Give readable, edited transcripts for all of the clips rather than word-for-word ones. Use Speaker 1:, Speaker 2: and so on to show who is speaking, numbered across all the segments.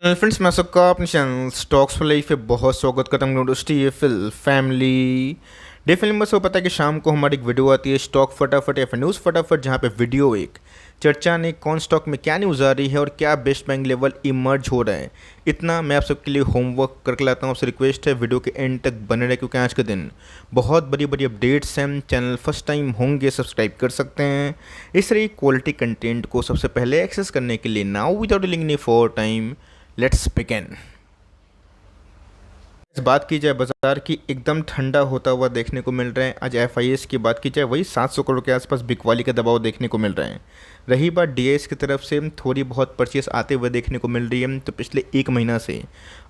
Speaker 1: Friends, मैं सबका अपने चैनल स्टॉक्स फॉर लाइफ पे बहुत स्वागत करता हूँ। दोस्ती फिल फैमिली डे फिल्म बस वो पता है कि शाम को हमारी एक वीडियो आती है स्टॉक फटाफट या फिर न्यूज़ फटाफट, जहाँ पे वीडियो एक चर्चा ने कौन स्टॉक में क्या न्यूज़ आ रही है और क्या बेस्ट बैंक लेवल इमर्ज हो रहा है। इतना मैं आप सबके लिए होमवर्क करके लाता हूँ। आपसे रिक्वेस्ट है वीडियो के एंड तक बने रहे, क्योंकि आज के दिन बहुत बड़ी बड़ी अपडेट्स हैं। चैनल फर्स्ट टाइम होंगे सब्सक्राइब कर सकते हैं। इस तरह क्वालिटी कंटेंट को सबसे पहले एक्सेस करने के लिए now without delaying any for time let's begin. इस बात की जाए बाजार की, एकदम ठंडा होता हुआ देखने को मिल रहा है। आज एफआईएस की बात की जाए, वही 700 करोड़ के आसपास बिकवाली का दबाव देखने को मिल रहा है। रही बात डीएस की तरफ से थोड़ी बहुत परचेस आते हुए देखने को मिल रही है, तो पिछले एक महीना से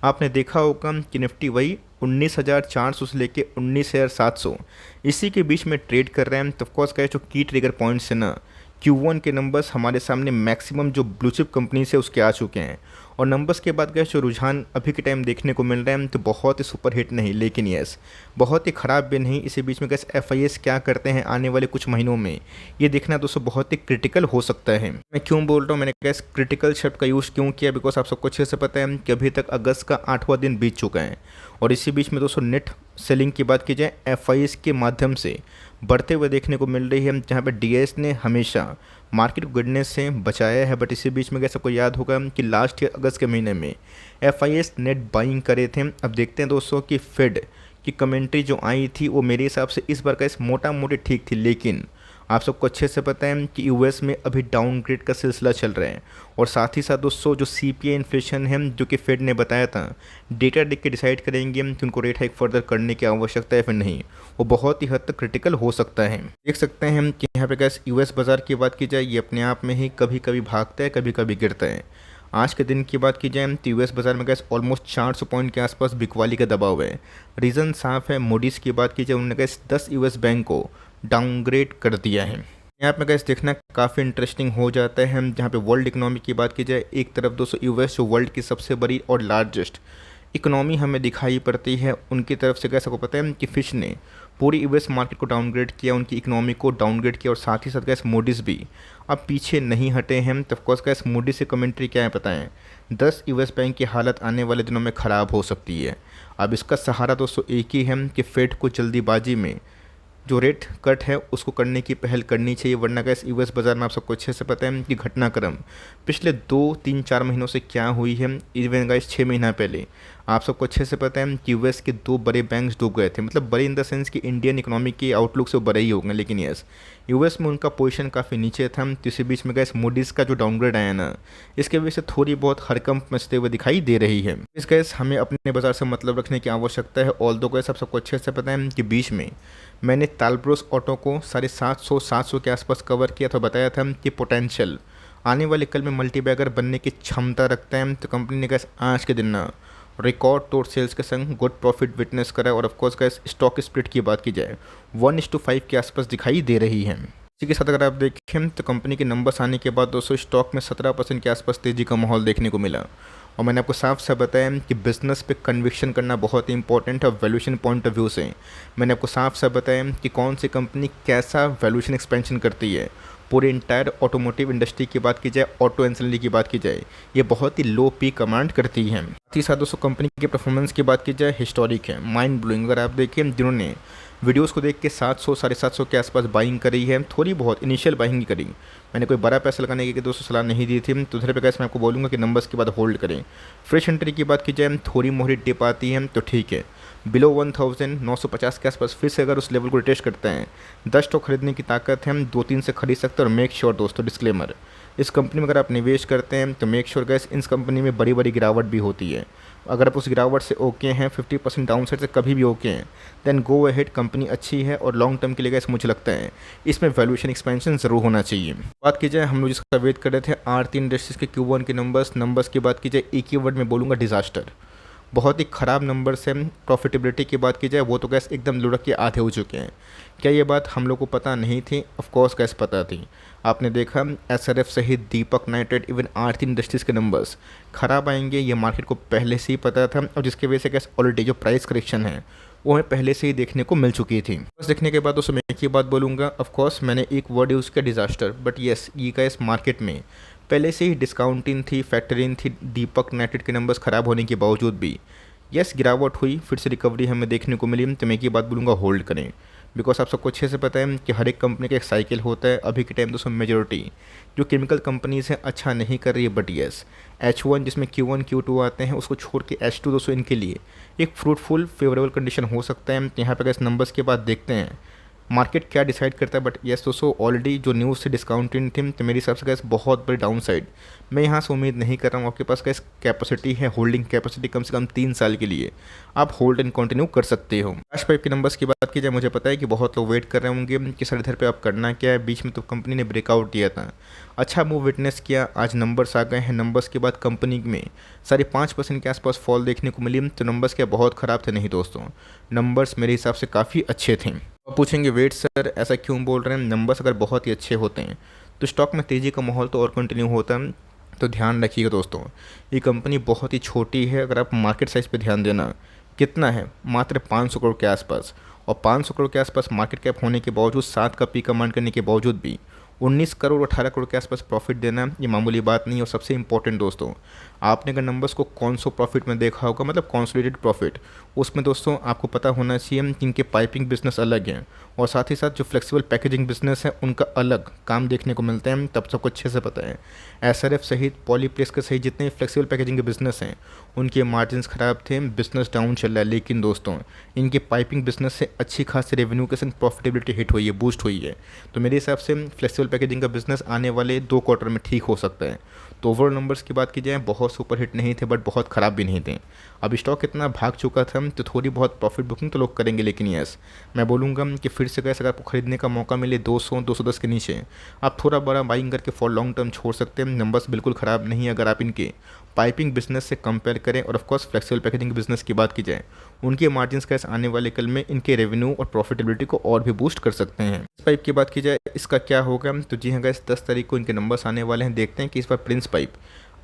Speaker 1: आपने देखा होगा कि निफ्टी वही 19,400 से लेके 19,700 इसी के बीच में ट्रेड कर रहे हैं। तो ऑफकोर्स का जो की ट्रिगर पॉइंट्स है ना, Q1 के नंबर्स हमारे सामने मैक्सिमम जो ब्लू चिप कंपनी से उसके आ चुके हैं। और नंबर्स के बाद गए जो रुझान अभी के टाइम देखने को मिल रहे हैं, तो बहुत ही सुपर हिट नहीं, लेकिन यस बहुत ही ख़राब भी नहीं। इसी बीच में कैसे एफआईएस क्या करते हैं आने वाले कुछ महीनों में, ये देखना दोस्तों बहुत ही क्रिटिकल हो सकता है। मैं क्यों बोल रहा हूँ, मैंने कैसे क्रिटिकल शब्द का यूज़ क्यों किया, बिकॉज आप सबको अच्छे से पता है कि अभी तक अगस्त का 8वां दिन बीत चुका है। और इसी बीच में दोस्तों नेट सेलिंग की बात की जाए एफआईएस के माध्यम से बढ़ते हुए देखने को मिल रही है, जहाँ पर डीएस ने हमेशा मार्केट को गिरने से बचाया है। बट इसी बीच में क्या सबको याद होगा कि लास्ट ईयर अगस्त के महीने में एफआईएस नेट बाइंग करे थे। अब देखते हैं दोस्तों कि फेड की कमेंट्री जो आई थी वो मेरे हिसाब से इस बार का इस मोटा मोटी ठीक थी, लेकिन आप सबको अच्छे से पता है कि यूएस में अभी डाउनग्रेड का सिलसिला चल रहा है। और साथ ही साथ दोस्तों जो सीपीआई इन्फ्लेशन है, जो कि फेड ने बताया था डेटा देख के डिसाइड करेंगे कि उनको रेट हाइक फर्दर करने की आवश्यकता है फिर नहीं, वो बहुत ही हद तक क्रिटिकल हो सकता है। देख सकते हैं हम कि यहाँ पे कैसे यूएस बाज़ार की बात की जाए, ये अपने आप में ही कभी कभी भागता है, कभी कभी गिरता है। आज के दिन की बात की जाए तो यूएस बाज़ार में गैस ऑलमोस्ट 400 पॉइंट के आसपास बिकवाली का दबाव है। रीज़न साफ है, मूडीज़ की बात की जाए उन्होंने गैस 10 यूएस बैंक को डाउनग्रेड कर दिया है। यहाँ पे गैस देखना काफ़ी इंटरेस्टिंग हो जाता है। हम जहाँ पे वर्ल्ड इकोनॉमी की बात की जाए, एक तरफ दोस्तों यूएस जो वर्ल्ड की सबसे बड़ी और लार्जेस्ट इकोनॉमी हमें दिखाई पड़ती है, उनकी तरफ से कैसे को पता है कि फिश ने पूरी यूएस मार्केट को डाउनग्रेड किया, उनकी इकोनॉमी को डाउनग्रेड किया। और साथ ही साथ गैस मूडीज़ भी अब पीछे नहीं हटे हैं। तो ऑफकोर्स गैस मूडी से कमेंट्री क्या है पता है, 10 यूएस बैंक की हालत आने वाले दिनों में ख़राब हो सकती है। अब इसका सहारा दोस्तों एक ही है कि फेड को जल्दीबाजी में जो रेट कट है उसको करने की पहल करनी चाहिए, वरना गैस यूएस बाज़ार में आप सबको अच्छे से पता है कि घटनाक्रम पिछले 2-3-4 महीनों से क्या हुई है। इवन गैस 6 महीना पहले आप सबको अच्छे से पता है कि यूएस के 2 बड़े बैंक्स डूब गए थे। मतलब बड़े इन द सेंस कि इंडियन इकोनॉमी के आउटलुक से वो बड़े ही हो गए, लेकिन यस यूएस में उनका पोजीशन काफ़ी नीचे था। तो इसी बीच में गैस मूडीज़ का जो डाउनग्रेड आया ना, इसके वजह से थोड़ी बहुत हड़कंप मचते हुए दिखाई दे रही है। इस गैस हमें अपने बाज़ार से मतलब रखने की आवश्यकता है। ऑल दो गैस आप सबको अच्छे से पता है कि बीच में मैंने तालब्रोस ऑटो को 750-700 के आसपास कवर किया था, बताया था कि पोटेंशियल आने वाले कल में मल्टीबैगर बनने की क्षमता रखता है। तो कंपनी ने गैस आज के दिन ना रिकॉर्ड तोड़ सेल्स के संग गुड प्रॉफिट विटनेस करा। और ऑफकोर्स गैस स्टॉक स्प्लिट की बात की जाए 1:5 के आसपास दिखाई दे रही है। इसी के साथ अगर आप देखें तो कंपनी के नंबर्स आने के बाद दोस्तों स्टॉक में 17% के आसपास तेज़ी का माहौल देखने को मिला। और मैंने आपको साफ साफ बताया कि बिज़नेस पे कन्विक्शन करना बहुत ही इंपॉर्टेंट है वैल्यूएशन पॉइंट ऑफ व्यू से। मैंने आपको साफ साफ बताया कि कौन सी कंपनी कैसा वैल्यूएशन एक्सपेंशन करती है। पूरे इंटायर ऑटोमोटिव इंडस्ट्री की बात की जाए, ऑटो एंसिलरी की बात की जाए, ये बहुत ही लो पी कमांड करती है। साथ ही साथ दोस्तों कंपनी के परफॉर्मेंस की बात की जाए हिस्टोरिक है, माइंड ब्लोइंग। अगर आप देखिए जिन्होंने वीडियोस को देख के 700-750 के आसपास बाइंग करी है, थोड़ी बहुत इनिशियल बाइंग करी, मैंने कोई बड़ा पैसा लगाने की दोस्तों सलाह नहीं दी थी। तो उधर पे कैसे मैं आपको बोलूँगा कि नंबर्स के बाद होल्ड करें। फ्रेश एंट्री की बात की जाए थोड़ी मोहरी डिप आती है तो ठीक है, बिलो 1950 के आसपास फिर से अगर उस लेवल को टेस्ट करते हैं, 10 स्टॉक खरीदने की ताकत है, हम 2-3 से खरीद सकते हैं। और मेक श्योर दोस्तों डिस्क्लेमर, इस कंपनी में अगर आप निवेश करते हैं तो मेक श्योर गैस इस कंपनी में बड़ी बड़ी गिरावट भी होती है। अगर आप उस गिरावट से ओके हैं, 50% डाउन साइड से कभी भी ओके हैं, देन गो अहेड, कंपनी अच्छी है। और लॉन्ग टर्म के लिए गैस मुझे लगता है इसमें वैल्यूएशन एक्सपेंशन ज़रूर होना चाहिए। बात की जाए हम लोग जिसका वेट कर रहे थे आरती इंडस्ट्रीज़ के Q1 के नंबर्स की बात की जाए, एक ही वर्ड में बोलूँगा डिज़ास्टर। बहुत ही ख़राब नंबर्स हैं। प्रॉफिटेबिलिटी की बात की जाए वो तो गैस एकदम लुढ़क के आधे हो चुके हैं। क्या ये बात हम लोग को पता नहीं थी? ऑफ कोर्स गैस पता थी। आपने देखा एसआरएफ सहित दीपक नाइट्रेट इवन आरती इंडस्ट्रीज़ के नंबर्स ख़राब आएंगे, ये मार्केट को पहले से ही पता था। और जिसकी वजह से गैस ऑलरेडी जो प्राइस करेक्शन है वो हमें पहले से ही देखने को मिल चुकी थी। बस देखने के बाद दोस्तों मैं एक ही बात बोलूँगा, ऑफ कोर्स मैंने एक वर्ड यूज़ किया डिज़ास्टर, बट येस ये का इस मार्केट में पहले से ही डिस्काउंटिंग थी, फैक्टरिंग थी, दीपक नाइट्रेट के नंबर्स ख़राब होने के बावजूद भी यस गिरावट हुई, फिर से रिकवरी हमें देखने को मिली। तो मैं एक ही बात बोलूँगा, होल्ड करें, बिकॉज आप सबको अच्छे से पता है कि हर एक कंपनी का एक साइकिल होता है। अभी के टाइम दोस्तों मेजोरिटी जो केमिकल कंपनीज हैं अच्छा नहीं कर रही है, बट यस H1 जिसमें Q1 Q2 आते हैं उसको छोड़ के H2 दोस्तों इनके लिए एक फ्रूटफुल फेवरेबल कंडीशन हो सकता है। यहाँ पे इस नंबर्स के बाद देखते हैं मार्केट क्या डिसाइड करता है। बट यस दोस्तों ऑलरेडी जो न्यूज़ से डिस्काउंटिंग थी, तो मेरे हिसाब से गैस बहुत बड़ी डाउन साइड मैं यहाँ से उम्मीद नहीं कर रहा हूँ। आपके पास गैस कैपेसिटी है, होल्डिंग कैपेसिटी कम से कम 3 साल के लिए आप होल्ड एंड कंटिन्यू कर सकते हो। कैश पाइप के नंबर्स की बात की जाए, मुझे पता है कि बहुत लोग वेट कर रहे होंगे कि सर इधर पे आप करना क्या है। बीच में तो कंपनी ने ब्रेकआउट दिया था, अच्छा मूव विटनेस किया, आज नंबर्स आ गए हैं। नंबर्स के बाद कंपनी में 5.5% के आसपास फॉल देखने को मिली। तो नंबर्स क्या बहुत ख़राब थे? नहीं दोस्तों, नंबर्स मेरे हिसाब से काफ़ी अच्छे थे। आप पूछेंगे वेट सर ऐसा क्यों बोल रहे हैं? नंबर्स अगर बहुत ही अच्छे होते हैं तो स्टॉक में तेज़ी का माहौल तो और कंटिन्यू होता है। तो ध्यान रखिएगा दोस्तों, ये कंपनी बहुत ही छोटी है। अगर आप मार्केट साइज़ पे ध्यान देना, कितना है? मात्र 500 करोड़ के आसपास, और 500 करोड़ के आसपास मार्केट कैप होने के बावजूद, 7 का पी कमांड करने के बावजूद भी 19 करोड़ 18 करोड़ के आसपास प्रॉफिट देना ये मामूली बात नहीं है। और सबसे इंपॉर्टेंट दोस्तों, आपने अगर नंबर्स को कॉन्सो प्रॉफिट में देखा होगा, मतलब कॉन्सोलिडेटेड प्रॉफिट, उसमें दोस्तों आपको पता होना चाहिए कि इनके पाइपिंग बिजनेस अलग हैं और साथ ही साथ जो फ्लेक्सिबल पैकेजिंग बिजनेस है उनका अलग काम देखने को मिलता है। तब सबको अच्छे से पता है SRF सहित पॉलीप्लेक्स के सहित जितने फ्लेक्सिबल पैकेजिंग के बिजनेस हैं उनके मार्जिन्स ख़राब थे, बिजनेस डाउन चल रहा है। लेकिन दोस्तों इनके पाइपिंग बिजनेस से अच्छी खासी रेवेन्यू के संग प्रॉफिटेबिलिटी हिट हुई है, बूस्ट हुई है। तो मेरे हिसाब से फ्लेक्सिबल पैकेजिंग का बिजनेस आने वाले 2 क्वार्टर में ठीक हो सकता है। तो ओवरऑल नंबर्स की बात की जाए, बहुत सुपर हिट नहीं थे बट बहुत ख़राब भी नहीं थे। अब स्टॉक इतना भाग चुका था तो थोड़ी बहुत प्रॉफिट बुकिंग तो लोग करेंगे। लेकिन यस मैं बोलूँगा कि फिर से अगर आपको खरीदने का मौका मिले 200-210 के नीचे, आप थोड़ा बड़ा बाइंग करके फॉर लॉन्ग टर्म छोड़ सकते हैं। नंबर्स बिल्कुल ख़राब नहीं है अगर आप इनके पाइपिंग बिजनेस से कंपेयर करें। और ऑफकोर्स फ्लेक्सिबल पैकेजिंग बिजनेस की बात की जाए, उनके मार्जिन्स कैसे आने वाले कल में इनके रेवेन्यू और प्रॉफिटेबिलिटी को और भी बूस्ट कर सकते हैं। इस पाइप की बात की जाए, इसका क्या होगा? तो जी हाँ गाइस, 10 तारीख को इनके नंबर्स आने वाले हैं। देखते हैं कि इस बार प्रिंस पाइप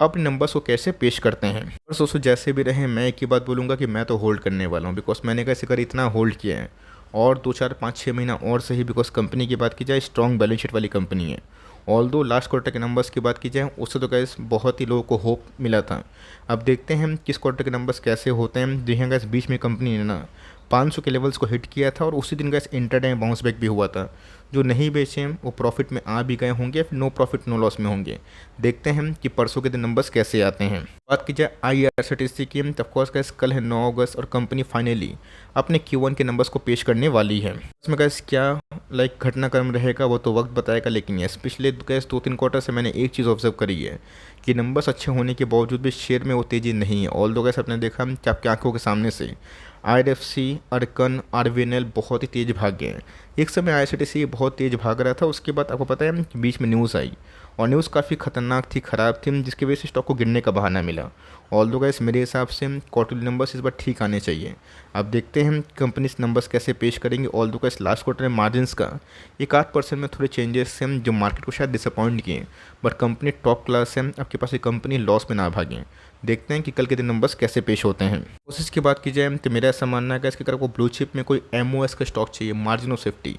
Speaker 1: अपने नंबर्स को कैसे पेश करते हैं। और दोस्तों जैसे भी रहे, मैं एक ही बात बोलूँगा कि मैं तो होल्ड करने वाला हूँ, बिकॉज मैंने कैसे कर इतना होल्ड किया है और 2-4-5-6 महीना और सही। बिकॉज कंपनी की बात की जाए, स्ट्रॉन्ग बैलेंस शीट वाली कंपनी है। ऑल दो लास्ट क्वार्टर के नंबर्स की बात की जाए, उससे तो गैस बहुत ही लोगों को होप मिला था। अब देखते हैं किस क्वार्टर के नंबर्स कैसे होते हैं। जी हाँ गैस, बीच में कंपनी ने ना 500 के लेवल्स को हिट किया था और उसी दिन गैस इंटरडे बाउंस बैक भी हुआ था। जो नहीं बेचे वो प्रॉफिट में आ भी गए होंगे, फिर नो प्रॉफिट नो लॉस में होंगे। देखते हैं कि परसों के दिन नंबर्स कैसे आते हैं। बात की जाए IRCTC की, ऑफ कोर्स गैस कल है 9 अगस्त और कंपनी फाइनली अपने Q1 के नंबर्स को पेश करने वाली है। इसमें गैस क्या घटनाक्रम रहेगा वो तो वक्त बताएगा। लेकिन यस पिछले गैस 2-3 क्वार्टर से मैंने एक चीज़ ऑब्जर्व करी है कि नंबर्स अच्छे होने के बावजूद भी शेयर में वो तेज़ी नहीं है। ऑल दो गैस आपने देखा कि आपकी आंखों के सामने से IRFC, अर्कन, RVNL बहुत ही तेज़ भाग गए हैं। एक समय IRCTC बहुत तेज़ भाग रहा था, उसके बाद आपको पता है कि बीच में न्यूज़ आई और न्यूज़ काफ़ी खतरनाक थी, ख़राब थी, जिसकी वजह से स्टॉक को गिरने का बहाना मिला। ऑल दो गाइस मेरे हिसाब से क्वार्टरली नंबर्स इस बार ठीक आने चाहिए। अब देखते हैं कंपनी नंबर्स कैसे पेश करेंगे। ऑल दो गाइस लास्ट क्वार्टर में मार्जिन्स का 1-8% में थोड़े चेंजेस हैं जो मार्केट को शायद डिसअपॉइंट किए, बट कंपनी टॉप क्लास है। आपके पास ये कंपनी लॉस में ना भागें। देखते हैं कि कल के दिन नंबर्स कैसे पेश होते हैं। कोशिश की बात की जाए तो मेरा ऐसा मानना है कि अगर आपको ब्लू चिप में कोई MOS का स्टॉक चाहिए, मार्जिन ऑफ सेफ्टी,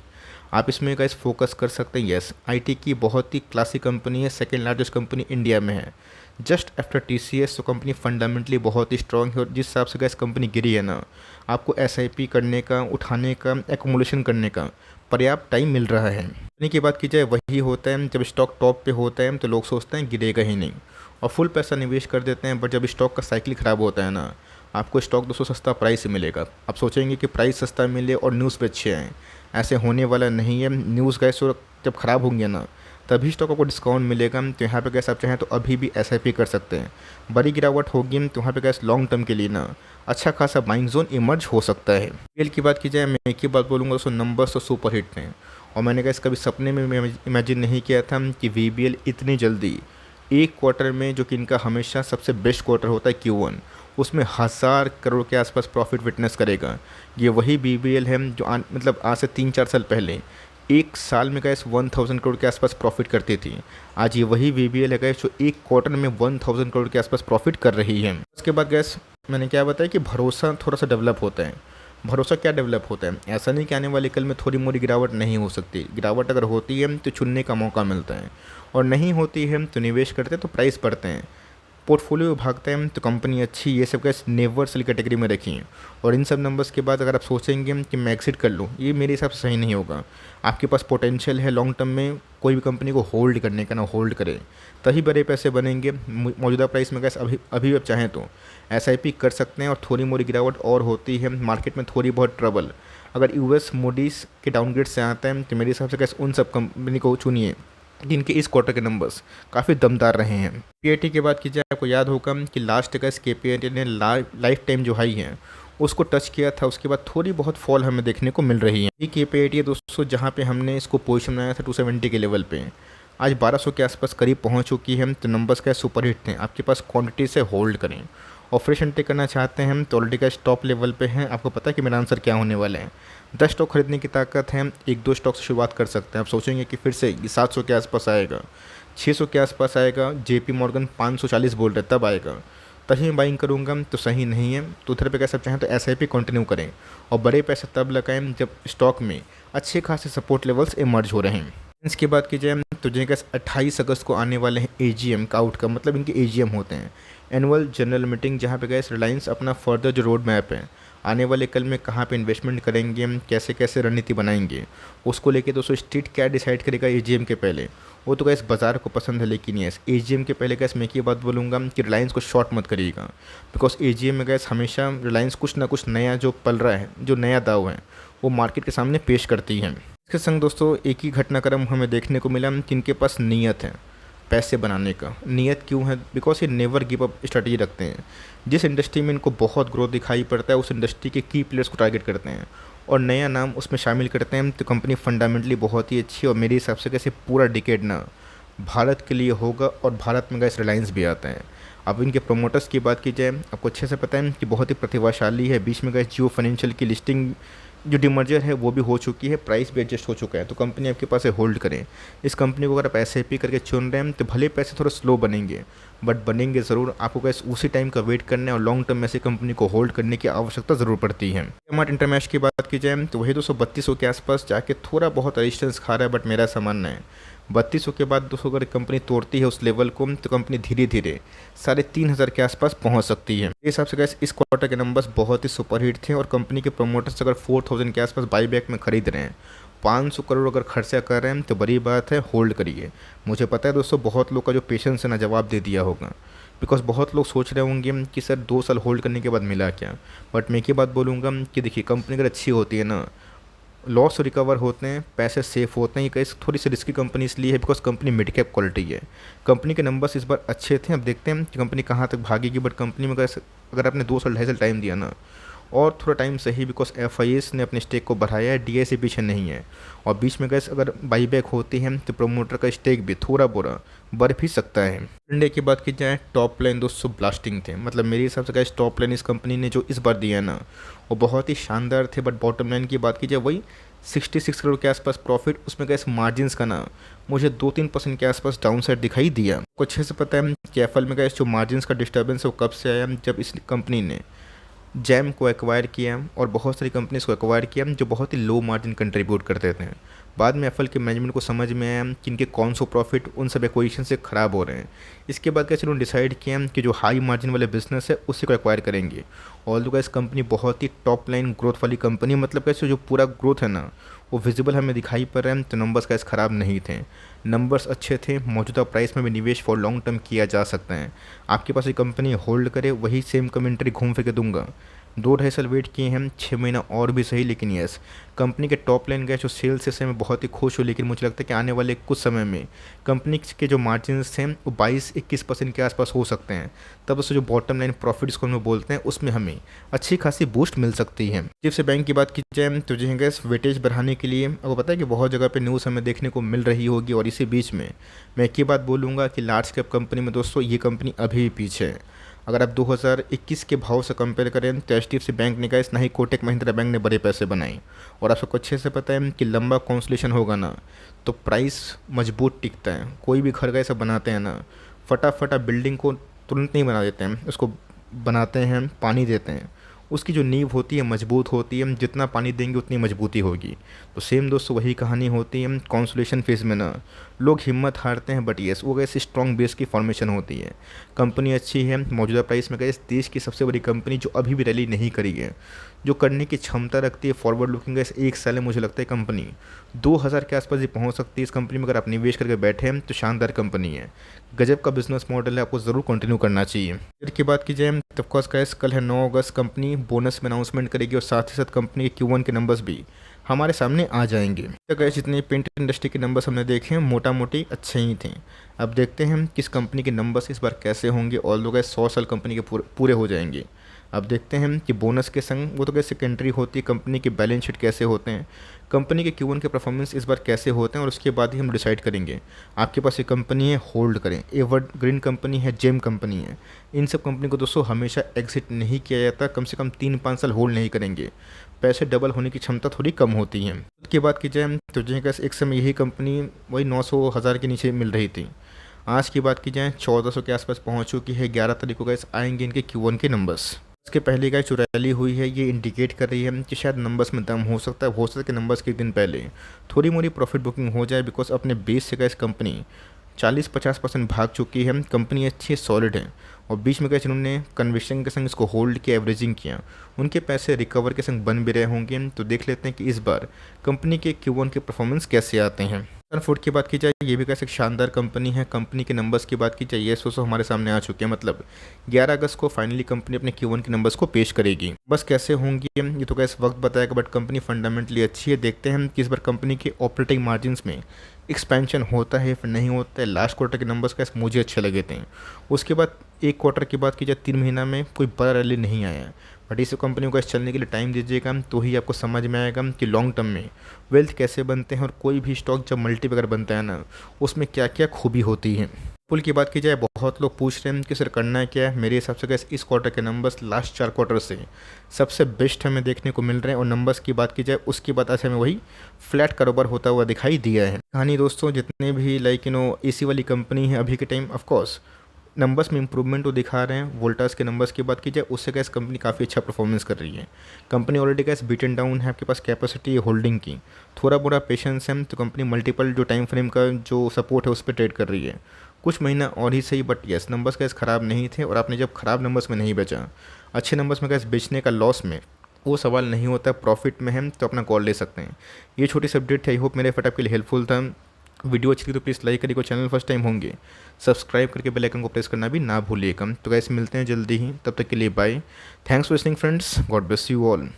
Speaker 1: आप इसमें गाइस फोकस कर सकते हैं। यस IT की बहुत ही क्लासिक कंपनी है, सेकेंड लार्जेस्ट कंपनी इंडिया में है, जस्ट आफ्टर TCS। तो कंपनी फंडामेंटली बहुत ही स्ट्रॉन्ग है और जिस हिसाब से गाइस कंपनी गिरी है ना, आपको SIP करने का, उठाने का, एक्मुलेशन करने का पर्याप्त टाइम मिल रहा है। कंपनी की बात की जाए, वही होता है जब स्टॉक टॉप पे होता है तो लोग सोचते हैं गिरेगा ही नहीं और फुल पैसा निवेश कर देते हैं। बट जब स्टॉक का साइकिल ख़राब होता है ना, आपको स्टॉक 200 सस्ता प्राइस से मिलेगा। आप सोचेंगे कि प्राइस सस्ता मिले और न्यूज़ पे अच्छे आएँ, ऐसे होने वाला नहीं है। न्यूज़ गैस जब ख़राब होंगे ना, तभी स्टॉक को डिस्काउंट मिलेगा। तो यहाँ पे गैस आप चाहें तो अभी भी SIP कर सकते हैं। बड़ी गिरावट होगी तो वहाँ पे गैस लॉन्ग टर्म के लिए ना अच्छा खासा बाइंग जोन इमर्ज हो सकता है। VBL की बात की जाए, मैं एक ही बात बोलूँगा दोस्तों, नंबर्स तो सुपर हिट हैं और मैंने गैस कभी सपने में इमेजिन नहीं किया था कि VBL इतनी जल्दी एक क्वार्टर में, जो कि इनका हमेशा सबसे बेस्ट क्वार्टर होता है Q1, उसमें 1000 करोड़ के आसपास प्रॉफिट विटनेस करेगा। ये वही VBL है जो मतलब आज से 3-4 साल पहले एक साल में गैस 1000 करोड़ के आसपास प्रॉफिट करती थी। आज ये वही VBL है गैस जो एक क्वार्टर में 1000 करोड़ के आसपास प्रॉफिट कर रही है। उसके बाद गैस मैंने क्या बताया कि भरोसा थोड़ा सा डेवलप होता है। भरोसा क्या डेवलप होता है? ऐसा नहीं कि आने वाले कल में थोड़ी मोड़ी गिरावट नहीं हो सकती। गिरावट अगर होती है तो चुनने का मौका मिलता है, और नहीं होती है तो निवेश करते हैं तो प्राइस बढ़ते हैं। पोर्टफोलियो भागता है तो कंपनी अच्छी, ये सब कैसे नेवर सेल कैटेगरी में रखी हैं। और इन सब नंबर्स के बाद अगर आप सोचेंगे कि मैं एग्जिट कर लूँ, ये मेरे हिसाब से सही नहीं होगा। आपके पास पोटेंशियल है लॉन्ग टर्म में कोई भी कंपनी को होल्ड करने का, ना होल्ड करें तभी बड़े पैसे बनेंगे। मौजूदा प्राइस में कैसे अभी अभी आप चाहें तो एसआईपी कर सकते हैं, और थोड़ी मोड़ी गिरावट और होती है मार्केट में, थोड़ी बहुत ट्रबल अगर यूएस मूडीज़ के डाउनग्रेड से आता है तो मेरे हिसाब से कैसे उन सब कंपनी को चुनिए जिनके इस क्वार्टर के नंबर्स काफ़ी दमदार रहे हैं। पीएटी की बात की जाए, आपको याद होगा कि लास्ट का के पीएटी ने लाइफ टाइम जो हाई है उसको टच किया था, उसके बाद थोड़ी बहुत फॉल हमें देखने को मिल रही है। ये के पीएटी है दोस्तों, जहाँ पे हमने इसको पोजीशन बनाया था 270 के लेवल पे, आज 1200 के आसपास करीब पहुँच चुकी है। तो नंबर्स का सुपर हिट थे, आपके पास क्वान्टिटी से होल्ड करें। और फ्रेश एंट्री करना चाहते हैं हम तो ऑलरेडी का स्टॉप लेवल पे हैं। आपको पता है कि मेरा आंसर क्या होने वाला है। 10 स्टॉक खरीदने की ताकत है, 1-2 स्टॉक से शुरुआत कर सकते हैं। आप सोचेंगे कि फिर से ये 700 के आसपास आएगा, 600 के आसपास आएगा, जेपी मॉर्गन 540 बोल रहे तब आएगा, तभी मैं बाइंग करूँगा, तो सही नहीं है। तो उधर पे कैसे चाहें तो एसआईपी कंटिन्यू करें, और बड़े पैसे तब लगाएं जब स्टॉक में अच्छे खासे सपोर्ट लेवल्स इमर्ज हो रहे हैं। इसकी बात की जाए तो जिनके 28 अगस्त को आने वाले हैं एजीएम का आउटकम, मतलब इनके एजीएम होते हैं, एनुअल जनरल मीटिंग, जहाँ पे गैस रिलायंस अपना फर्दर जो रोड मैप है आने वाले कल में कहाँ पे इन्वेस्टमेंट करेंगे, हम कैसे कैसे रणनीति बनाएंगे, उसको लेके दोस्तों स्ट्रीट क्या डिसाइड करेगा एजीएम के पहले, वो तो गैस बाज़ार को पसंद है। लेकिन यस, एजीएम के पहले गैस मैं एक ही बात बोलूँगा कि रिलायंस को शॉर्ट मत करिएगा, बिकॉज एजीएम में गैस हमेशा रिलायंस कुछ ना कुछ नया जो पल रहा है, जो नया दाव है वो मार्केट के सामने पेश करती है। इसके संग दोस्तों एक ही घटनाक्रम हमें देखने को मिला कि इनके पास नीयत है पैसे बनाने का। नीयत क्यों है? बिकॉज ये नेवर गिव अप स्ट्रेटजी रखते हैं। जिस इंडस्ट्री में इनको बहुत ग्रोथ दिखाई पड़ता है उस इंडस्ट्री के की प्लेयर्स को टारगेट करते हैं और नया नाम उसमें शामिल करते हैं। तो कंपनी फंडामेंटली बहुत ही अच्छी, और मेरे हिसाब से कैसे पूरा डिकेड ना भारत के लिए होगा, और भारत में गैस रिलायंस भी आता है। अब इनके प्रोमोटर्स की बात की जाए, आपको अच्छे से पता है कि बहुत ही प्रतिभाशाली है। बीच में गैस जियो फाइनेंशियल की लिस्टिंग जो डिमर्जर है वो भी हो चुकी है, प्राइस भी एडजस्ट हो चुका है। तो कंपनी आपके पास है, होल्ड करें इस कंपनी को। अगर आप एसआईपी करके चुन रहे हैं तो भले पैसे थोड़ा स्लो बनेंगे, बट बनेंगे ज़रूर। आपको कैसे उसी टाइम का वेट करना है, और लॉन्ग टर्म में ऐसी कंपनी को होल्ड करने की आवश्यकता ज़रूर पड़ती है। एमआर इंटरमैश की बात की जाए तो वही 232 के आसपास जाके थोड़ा बहुत रेजिस्टेंस खा रहा है, बट मेरा ऐसा मानना है 3200 के बाद 200 अगर कंपनी तोड़ती है उस लेवल को तो कंपनी धीरे धीरे 3500 के आसपास पहुंच सकती है। इस हिसाब से गैस इस क्वार्टर के नंबर्स बहुत ही सुपरहिट थे, और कंपनी के प्रोमोटर्स अगर 4000 के आसपास बाईबैक में खरीद रहे हैं, 500 करोड़ अगर खर्चा कर रहे हैं तो बड़ी बात है, होल्ड करिए। मुझे पता है दोस्तों बहुत लोग का जो पेशेंस है ना जवाब दे दिया होगा, बिकॉज बहुत लोग सोच रहे होंगे कि सर 2 साल होल्ड करने के बाद मिला क्या। बट मैं एक ही बात बोलूँगा कि देखिए कंपनी अगर अच्छी होती है ना, लॉस रिकवर होते हैं, पैसे सेफ होते हैं। ये कई थोड़ी सी रिस्की कंपनी इसलिए है because company mid cap quality है। कंपनी के नंबर्स इस बार अच्छे थे, अब देखते हैं कि कंपनी कहाँ तक भागेगी। बट कंपनी में अगर आपने 2 साल 2.5 साल टाइम दिया ना, और थोड़ा टाइम सही, बिकॉज एफआईएस ने अपने स्टेक को बढ़ाया है, डीआई से पीछे नहीं है। और बीच में गैस अगर बाईबैक होती है तो प्रोमोटर का स्टेक भी थोड़ा बोरा बढ़ भी सकता है। इंडिया की बात की जाए, टॉप लाइन दोस्तों ब्लास्टिंग थे, मतलब मेरे हिसाब से गैस टॉप लाइन इस कंपनी ने जो इस बार दिया है ना वो बहुत ही शानदार थे। बट बॉटम लाइन की बात की जाए वही 66 करोड़ के आसपास प्रॉफिट, उसमें गैस मार्जिन्स का ना मुझे 2-3% के आसपास डाउन साइड दिखाई दिया। कुछ अच्छे से पता है कि एफएल में गैस जो मार्जिन्स का डिस्टर्बेंस है वो कब से आया, जब इस कंपनी ने जैम को एक्वायर किया और बहुत सारी कंपनीज को एक्वायर किया जो बहुत ही लो मार्जिन कंट्रीब्यूट करते थे। बाद में एप्पल के मैनेजमेंट को समझ में आया कि इनके कौन सो प्रॉफिट उन सब एक्विजिशन से ख़राब हो रहे हैं। इसके बाद कैसे उन्होंने डिसाइड किया कि जो हाई मार्जिन वाले बिजनेस है उसी को एक्वायर करेंगे। ऑल दो गाइस कंपनी बहुत ही टॉप लाइन ग्रोथ वाली कंपनी, मतलब कैसे जो पूरा ग्रोथ है ना वो विजिबल हमें दिखाई पड़ रहा है। तो नंबर्स कैसे ख़राब नहीं थे, नंबर्स अच्छे थे। मौजूदा प्राइस में भी निवेश फॉर लॉन्ग टर्म किया जा सकता है। आपके पास ये कंपनी होल्ड करे, वही सेम कमेंट्री घूम फिर के दूंगा। 2-2.5 साल वेट किए हैं, 6 महीना और भी सही। लेकिन यस, कंपनी के टॉप लाइन गए जो सेल्स से मैं बहुत ही खुश हूँ। लेकिन मुझे लगता है कि आने वाले कुछ समय में कंपनी के जो मार्जिन्स हैं वो 22-21% के आसपास हो सकते हैं। तब उससे जो बॉटम लाइन प्रॉफिट्स को हम बोलते हैं उसमें हमें अच्छी खासी बूस्ट मिल सकती है। जिस बैंक की बात की जाए तो जी गैस वेटेज बढ़ाने के लिए आपको पता है कि बहुत जगह पे न्यूज़ हमें देखने को मिल रही होगी। और इसी बीच में मैं एक ही बात बोलूँगा कि लार्ज कैप कंपनी में दोस्तों ये कंपनी अभी भी पीछे है। अगर आप 2021 के भाव से कंपेयर करें तो एचडीएफसी बैंक ने ना ही कोटक महिंद्रा बैंक ने बड़े पैसे बनाए। और आप सबको अच्छे से पता है कि लंबा कॉन्सोलेशन होगा ना तो प्राइस मजबूत टिकता है। कोई भी घर का ऐसा बनाते हैं ना, फटाफट बिल्डिंग को तुरंत नहीं बना देते हैं, उसको बनाते हैं, पानी देते हैं, उसकी जो नींव होती है मजबूत होती है, जितना पानी देंगे उतनी मजबूती होगी। तो सेम दोस्तों वही कहानी होती है कॉन्सोलेशन फेज़ में ना, लोग हिम्मत हारते हैं बट येस वो कैसे स्ट्रॉन्ग बेस की फॉर्मेशन होती है। कंपनी अच्छी है, मौजूदा प्राइस में गैस देश की सबसे बड़ी कंपनी जो अभी भी रैली नहीं करी है, जो करने की क्षमता रखती है फॉरवर्ड लुकिंग गैस, एक साल में मुझे लगता है कंपनी 2000 के आसपास ही पहुंच सकती है। इस कंपनी में अगर आप निवेश करके बैठे हैं तो शानदार कंपनी है, गजब का बिजनेस मॉडल है, आपको ज़रूर कंटिन्यू करना चाहिए। फिर की बात की जाए तो ऑफकोर्स गैस कल है 9 अगस्त, कंपनी बोनस में अनाउंसमेंट करेगी और साथ ही साथ कंपनी के Q1 के नंबर्स भी हमारे सामने आ जाएंगे। तो गैस जितने पेंट इंडस्ट्री के नंबर्स हमने देखे हैं मोटा मोटी अच्छे ही थे। अब देखते हैं किस कंपनी के नंबर्स इस बार कैसे होंगे, और लोग 100 साल कंपनी के पूरे हो जाएंगे। अब देखते हैं कि बोनस के संग वो तो कैसे सेकेंडरी होती है, कंपनी के बैलेंस शीट कैसे होते हैं, कंपनी के Q1 के परफॉर्मेंस इस बार कैसे होते हैं, और उसके बाद ही हम डिसाइड करेंगे। आपके पास एक कंपनी है होल्ड करें, एवर्ड ग्रीन कंपनी है, जेम कंपनी है, इन सब कंपनी को दोस्तों हमेशा एग्जिट नहीं किया जाता, कम से कम 3-5 साल होल्ड नहीं करेंगे, पैसे डबल होने की क्षमता थोड़ी कम होती है। उसके बाद की जाए तो जैसे एक समय यही कंपनी वही 900-1000 के नीचे मिल रही थी। आज की बात की जाए 1400 के आसपास पहुंच चुकी है। 11 तारीख को गैस आएंगे इनके Q1 के नंबर्स। इसके पहले का जो रैली हुई है ये इंडिकेट कर रही है कि शायद नंबर्स में दम हो सकता है कि नंबर्स के एक दिन पहले थोड़ी मोड़ी प्रॉफिट बुकिंग हो जाए, बिकॉज अपने बेस से गैस कंपनी 40-50% भाग चुकी है, कंपनी अच्छी सॉलिड है, और बीच में कैसे उन्होंने कन्विक्शन के संग इसको होल्ड किया, एवरेजिंग किया, उनके पैसे रिकवर के संग बन भी रहे होंगे। तो देख लेते हैं कि इस बार कंपनी के Q1 के परफॉर्मेंस कैसे आते हैं। फूड की बात की जाए ये भी कैसे एक शानदार कंपनी है। कंपनी के नंबर्स की बात की जाए ये सो हमारे सामने आ चुके हैं, मतलब 11 अगस्त को फाइनली कंपनी अपने Q1 के नंबर्स को पेश करेगी। बस कैसे होंगी ये तो कैसे वक्त बताएगा, बट कंपनी फंडामेंटली अच्छी है। देखते हैं कि इस बार कंपनी के ऑपरेटिंग मार्जिन में एक्सपेंशन होता है फिर नहीं होता है। लास्ट क्वार्टर के नंबर्स कैसे मुझे अच्छे लगे थे। उसके बाद एक क्वार्टर की बात की जाए 3 महीना में कोई बड़ा रैली नहीं आया, बट इस कंपनी को चलने के लिए टाइम दीजिएगा तो ही आपको समझ में आएगा कि लॉन्ग टर्म में वेल्थ कैसे बनते हैं, और कोई भी स्टॉक जब मल्टीपैकर बनता है ना उसमें क्या क्या खूबी होती है। पुल की बात की जाए बहुत लोग पूछ रहे हैं कि सर करना क्या है। मेरे हिसाब से गैस इस क्वार्टर के नंबर्स लास्ट 4 क्वार्टर से सबसे बेस्ट हमें देखने को मिल रहे हैं, और नंबर्स की बात की जाए उसके बाद ऐसे हमें वही फ्लैट कारोबार होता हुआ दिखाई दिया है। कहानी दोस्तों जितने भी AC वाली कंपनी है अभी के टाइम ऑफकोर्स नंबर्स में इंप्रूवमेंट तो दिखा रहे हैं। वोल्टास के नंबर्स की बात की जाए उससे गैस कंपनी काफ़ी अच्छा परफॉर्मेंस कर रही है। Company already gas beaten down है, आपके पास कैपेसिटी है होल्डिंग की, थोड़ा बड़ा पेशेंस है तो कंपनी मल्टीपल जो टाइम फ्रेम का जो सपोर्ट है उस पर ट्रेड कर रही है। कुछ महीना और ही सही, बट यस नंबर्स गैस ख़राब नहीं थे, और आपने जब ख़राब नंबर्स में नहीं बेचा, अच्छे नंबर्स में गैस बेचने का लॉस में वो सवाल नहीं होता, प्रॉफिट में है तो अपना कॉल ले सकते हैं। ये छोटी सी अपडेट है, आई होप मेरे एफर्ट आपके लिए हेल्पफुल था। वीडियो अच्छी लगी तो प्लीज़ लाइक करिए, चैनल फर्स्ट टाइम होंगे सब्सक्राइब करके बेल आइकन को प्रेस करना भी ना भूलिएगा। तो गाइस मिलते हैं जल्दी ही, तब तक के लिए bye. Thanks for listening friends, God bless you all.